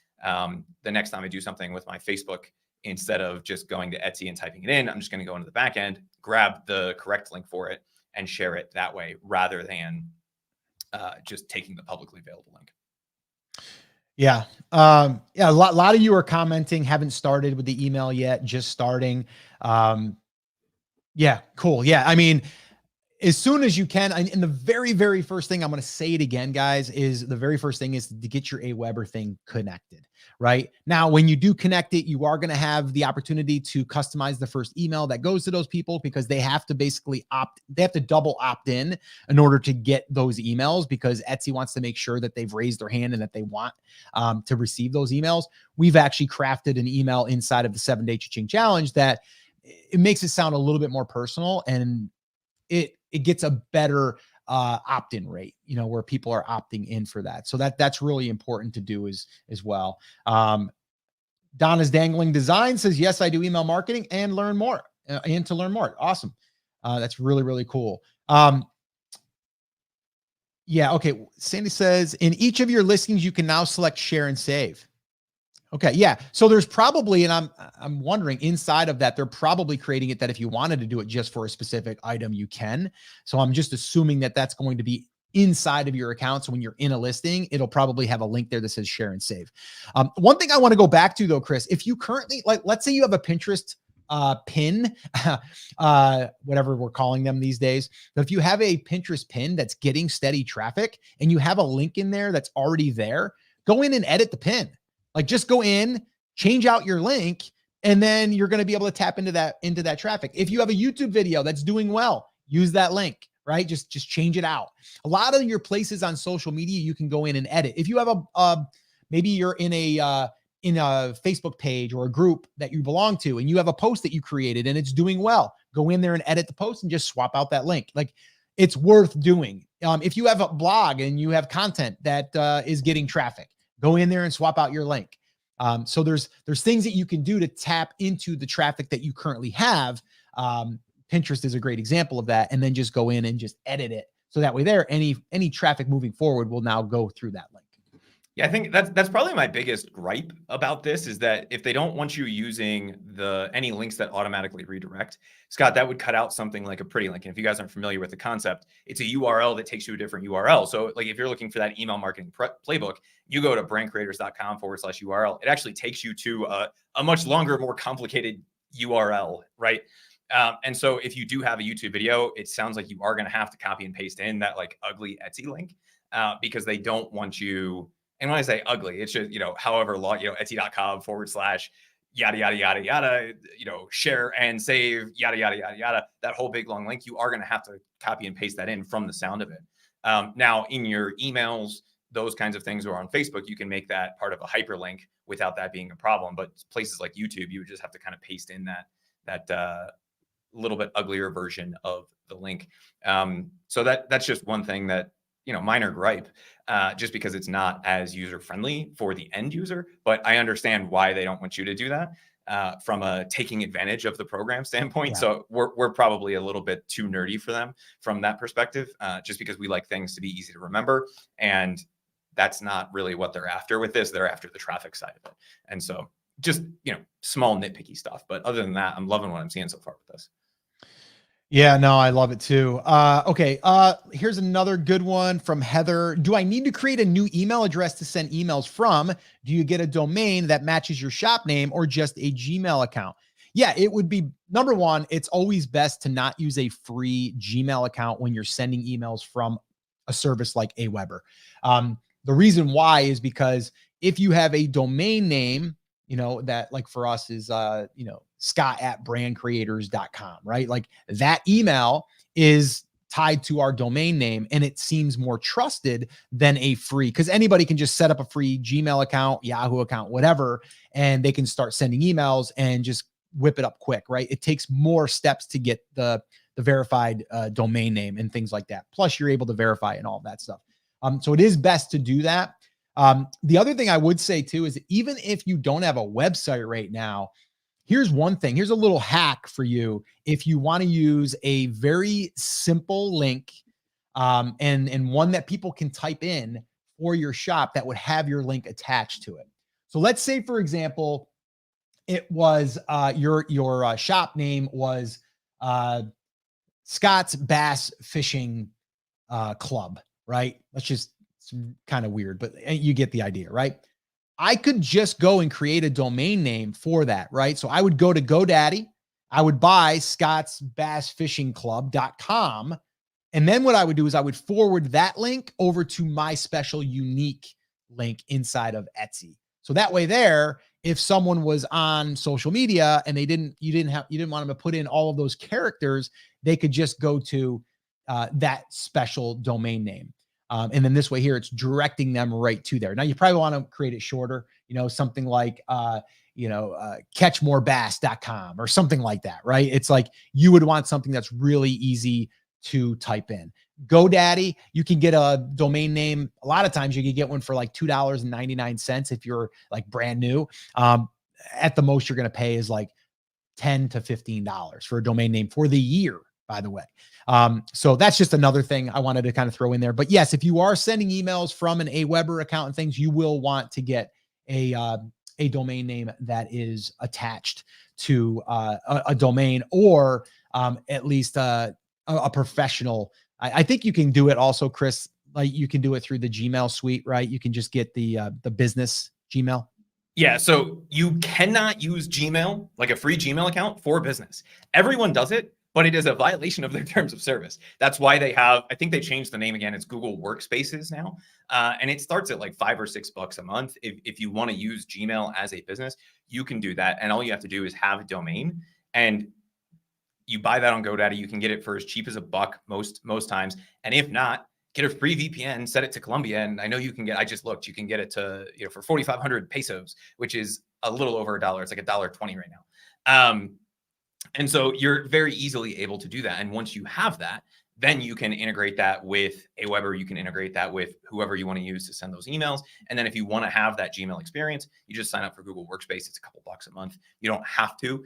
B: The next time I do something with my Facebook, instead of just going to Etsy and typing it in, I'm just going to go into the back end, grab the correct link for it, and share it that way rather than just taking the publicly available link.
A: Yeah. A lot of you are commenting, haven't started with the email yet, just starting. Yeah, cool. Yeah. I mean, as soon as you can. And the very, very first thing, I'm going to say it again, guys, is the very first thing is to get your Aweber thing connected. Right now, when you do connect it, you are going to have the opportunity to customize the first email that goes to those people, because they have to basically they have to double opt in order to get those emails, because Etsy wants to make sure that they've raised their hand and that they want to receive those emails. We've actually crafted an email inside of the 7-day cha-ching challenge that it makes it sound a little bit more personal, and it gets a better opt-in rate, where people are opting in for that. So that's really important to do as well. Donna's Dangling Design says, yes, I do email marketing and learn more and to learn more. Awesome. That's really, really cool. Yeah. Okay. Sandy says, in each of your listings, you can now select share and save. Okay. Yeah. So there's probably, and I'm wondering inside of that, they're probably creating it that if you wanted to do it just for a specific item, you can. So I'm just assuming that that's going to be inside of your account. So when you're in a listing, it'll probably have a link there that says share and save. One thing I want to go back to though, Chris, if you currently, like, let's say you have a Pinterest pin, whatever we're calling them these days. But if you have a Pinterest pin that's getting steady traffic and you have a link in there that's already there, go in and edit the pin. Like just go in, change out your link, and then you're going to be able to tap into that traffic. If you have a YouTube video that's doing well, use that link, right? Just change it out. A lot of your places on social media, you can go in and edit. If you have maybe you're in a Facebook page or a group that you belong to, and you have a post that you created and it's doing well, go in there and edit the post and just swap out that link. Like it's worth doing. If you have a blog and you have content that is getting traffic, go in there and swap out your link. So there's things that you can do to tap into the traffic that you currently have. Pinterest is a great example of that. And then just go in and just edit it. So that way there, any traffic moving forward will now go through that link.
B: Yeah, I think that's probably my biggest gripe about this is that if they don't want you using any links that automatically redirect, Scott, that would cut out something like a pretty link. And if you guys aren't familiar with the concept, it's a URL that takes you to a different URL. So like if you're looking for that email marketing playbook, you go to brandcreators.com/URL. It actually takes you to a much longer, more complicated URL, right? And so if you do have a YouTube video, it sounds like you are going to have to copy and paste in that like ugly Etsy link because they don't want you. And when I say ugly, it's just, however long, Etsy.com / yada, yada, yada, yada, share and save, yada, yada, yada, yada, that whole big long link, you are going to have to copy and paste that in from the sound of it. Now in your emails, those kinds of things, or on Facebook, you can make that part of a hyperlink without that being a problem. But places like YouTube, you would just have to kind of paste in that little bit uglier version of the link. So that's just one thing that, minor gripe, just because it's not as user-friendly for the end user, but I understand why they don't want you to do that from a taking advantage of the program standpoint. Yeah. So we're probably a little bit too nerdy for them from that perspective, just because we like things to be easy to remember. And that's not really what they're after with this. They're after the traffic side of it. And so just, small nitpicky stuff. But other than that, I'm loving what I'm seeing so far with this.
A: Yeah, no, I love it too. Okay. Here's another good one from Heather. Do I need to create a new email address to send emails from? Do you get a domain that matches your shop name or just a Gmail account? Yeah, it would be number one. It's always best to not use a free Gmail account when you're sending emails from a service like Aweber. The reason why is because if you have a domain name, that like for us is, Scott@brandcreators.com, right? Like that email is tied to our domain name and it seems more trusted than a free, because anybody can just set up a free Gmail account, Yahoo account, whatever, and they can start sending emails and just whip it up quick, right? It takes more steps to get the verified domain name and things like that. Plus you're able to verify and all that stuff. So it is best to do that. The other thing I would say too, is even if you don't have a website right now, here's one thing. Here's a little hack for you. If you want to use a very simple link and one that people can type in for your shop that would have your link attached to it. So let's say, for example, it was your shop name was Scott's Bass Fishing Club, right? It's kind of weird, but you get the idea, right? I could just go and create a domain name for that, right? So I would go to GoDaddy, I would buy scottsbassfishingclub.com. And then what I would do is I would forward that link over to my special unique link inside of Etsy. So that way there, if someone was on social media and you didn't want them to put in all of those characters, they could just go to that special domain name. And then this way here, it's directing them right to there. Now you probably want to create it shorter, something like, catchmorebass.com or something like that, right? It's like you would want something that's really easy to type in. GoDaddy, you can get a domain name. A lot of times you can get one for like $2.99 if you're like brand new. at the most you're going to pay is like $10 to $15 for a domain name for the year, by the way. So that's just another thing I wanted to kind of throw in there. But yes, if you are sending emails from an Aweber account and things, you will want to get a domain name that is attached to a domain, or at least a professional. I think you can do it also, Chris. Like you can do it through the Gmail suite, right? You can just get the business Gmail.
B: Yeah, so you cannot use Gmail, like a free Gmail account, for business. Everyone does it, but it is a violation of their terms of service. That's why they have, I think they changed the name again. It's Google Workspaces now. And it starts at like $5 or $6 a month. If you want to use Gmail as a business, you can do that. And all you have to do is have a domain, and you buy that on GoDaddy. You can get it for as cheap as $1 most times. And if not, get a free VPN, set it to Colombia. And I know you can get, I just looked, you can get it to, for 4,500 pesos, which is a little over $1. It's like $1.20 right now. And so you're very easily able to do that. And once you have that, then you can integrate that with Aweber. You can integrate that with whoever you want to use to send those emails. And then if you want to have that Gmail experience, you just sign up for Google Workspace. It's a couple bucks a month. You don't have to.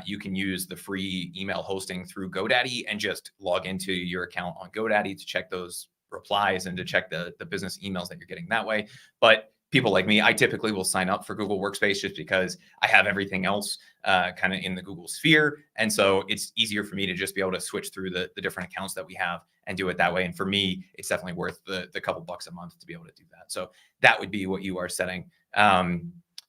B: You can use the free email hosting through GoDaddy and just log into your account on GoDaddy to check those replies and to check the business emails that you're getting that way. But people like me, I typically will sign up for Google Workspace just because I have everything else kind of in the Google sphere. And so it's easier for me to just be able to switch through the different accounts that we have and do it that way. And for me, it's definitely worth the couple bucks a month to be able to do that. So that would be what you are setting.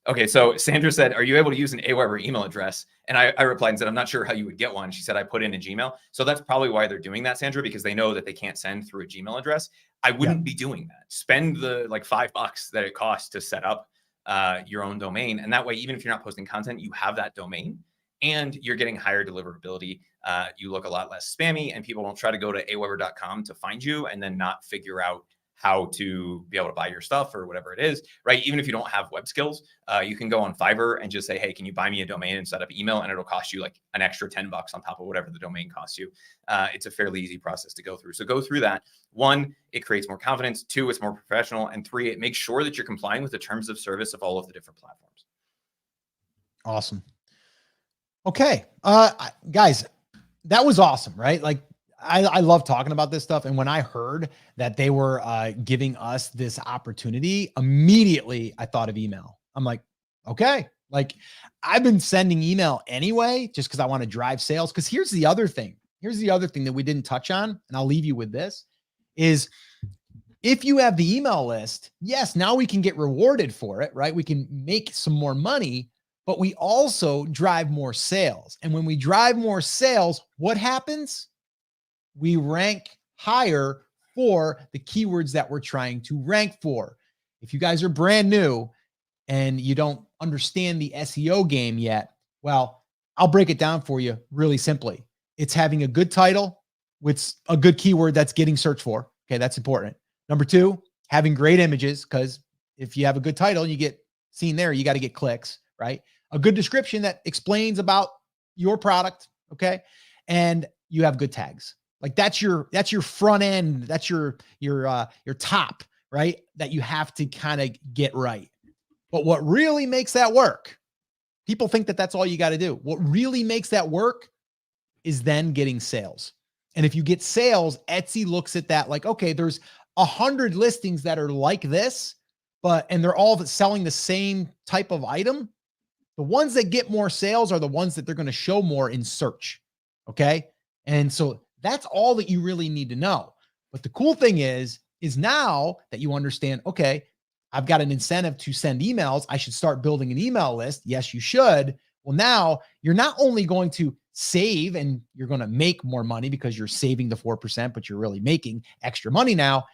B: Okay, so Sandra said, are you able to use an Aweber email address? And I replied and said, I'm not sure how you would get one. She said, I put in a Gmail. So that's probably why they're doing that, Sandra, because they know that they can't send through a Gmail address. I wouldn't be doing that. Spend the like $5 that it costs to set up your own domain. And that way, even if you're not posting content, you have that domain and you're getting higher deliverability. You look a lot less spammy, and people don't try to go to aweber.com to find you and then not figure out how to be able to buy your stuff or whatever it is, right? Even if you don't have web skills, you can go on Fiverr and just say, hey, can you buy me a domain and set up email? And it'll cost you like an extra $10 on top of whatever the domain costs you. It's a fairly easy process to go through. So go through that. 1, it creates more confidence. 2, it's more professional. And 3, it makes sure that you're complying with the terms of service of all of the different platforms.
A: Awesome. Okay. Guys, that was awesome, right? Like, I love talking about this stuff. And when I heard that they were giving us this opportunity, immediately I thought of email. I'm like, okay, like I've been sending email anyway, just because I want to drive sales. Because here's the other thing. Here's the other thing that we didn't touch on, and I'll leave you with this, is if you have the email list, yes, now we can get rewarded for it, right? We can make some more money, but we also drive more sales. And when we drive more sales, what happens? We rank higher for the keywords that we're trying to rank for. If you guys are brand new and you don't understand the SEO game yet, well, I'll break it down for you really simply. It's having a good title with a good keyword that's getting searched for. Okay, that's important. Number 2, having great images, because if you have a good title and you get seen there, you got to get clicks, right? A good description that explains about your product, okay? And you have good tags. Like that's your front end. That's your top, right? That you have to kind of get right. But what really makes that work, people think that that's all you got to do. What really makes that work is then getting sales. And if you get sales, Etsy looks at that like, okay, there's 100 listings that are like this, and they're all selling the same type of item. The ones that get more sales are the ones that they're going to show more in search. Okay. And so that's all that you really need to know. But the cool thing is now that you understand, okay, I've got an incentive to send emails. I should start building an email list. Yes, you should. Well, now you're not only going to save and you're going to make more money because you're saving the 4%, but you're really making extra money now.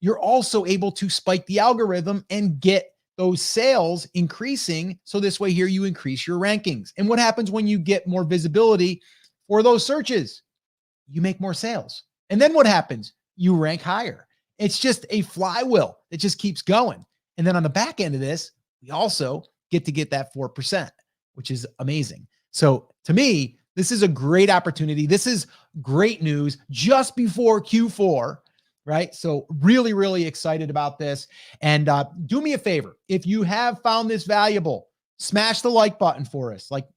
A: You're also able to spike the algorithm and get those sales increasing. So this way here, you increase your rankings. And what happens when you get more visibility for those searches? You make more sales. And then what happens? You rank higher. It's just a flywheel that just keeps going. And then on the back end of this, we also get to get that 4%, which is amazing. So to me, this is a great opportunity. This is great news just before Q4, right? So really, really excited about this. And do me a favor. If you have found this valuable, Smash the like button for us. Like,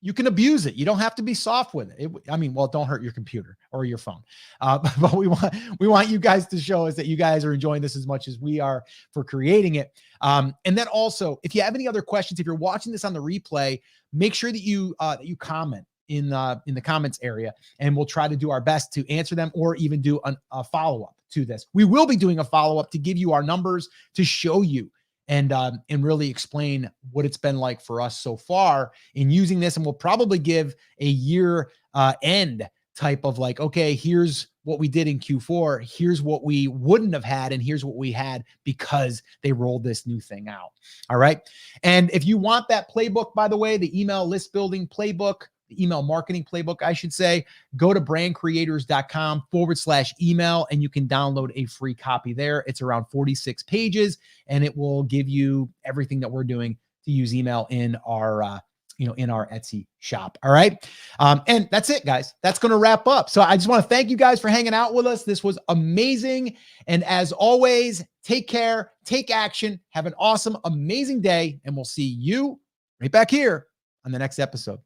A: you can abuse it. You don't have to be soft with it. I mean, well, don't hurt your computer or your phone. But we want you guys to show us that you guys are enjoying this as much as we are for creating it. And then also, if you have any other questions, if you're watching this on the replay, make sure that you comment in the comments area, and we'll try to do our best to answer them or even do a follow-up to this. We will be doing a follow-up to give you our numbers, to show you and really explain what it's been like for us so far in using this. And we'll probably give a year end type of like, okay, here's what we did in Q4. Here's what we wouldn't have had. And here's what we had because they rolled this new thing out. All right. And if you want that playbook, by the way, the email list building playbook, the email marketing playbook, I should say, go to brandcreators.com/email and you can download a free copy there. It's around 46 pages and it will give you everything that we're doing to use email in our, in our Etsy shop. All right. And that's it, guys. That's going to wrap up. So I just want to thank you guys for hanging out with us. This was amazing. And as always, take care, take action, have an awesome, amazing day. And we'll see you right back here on the next episode.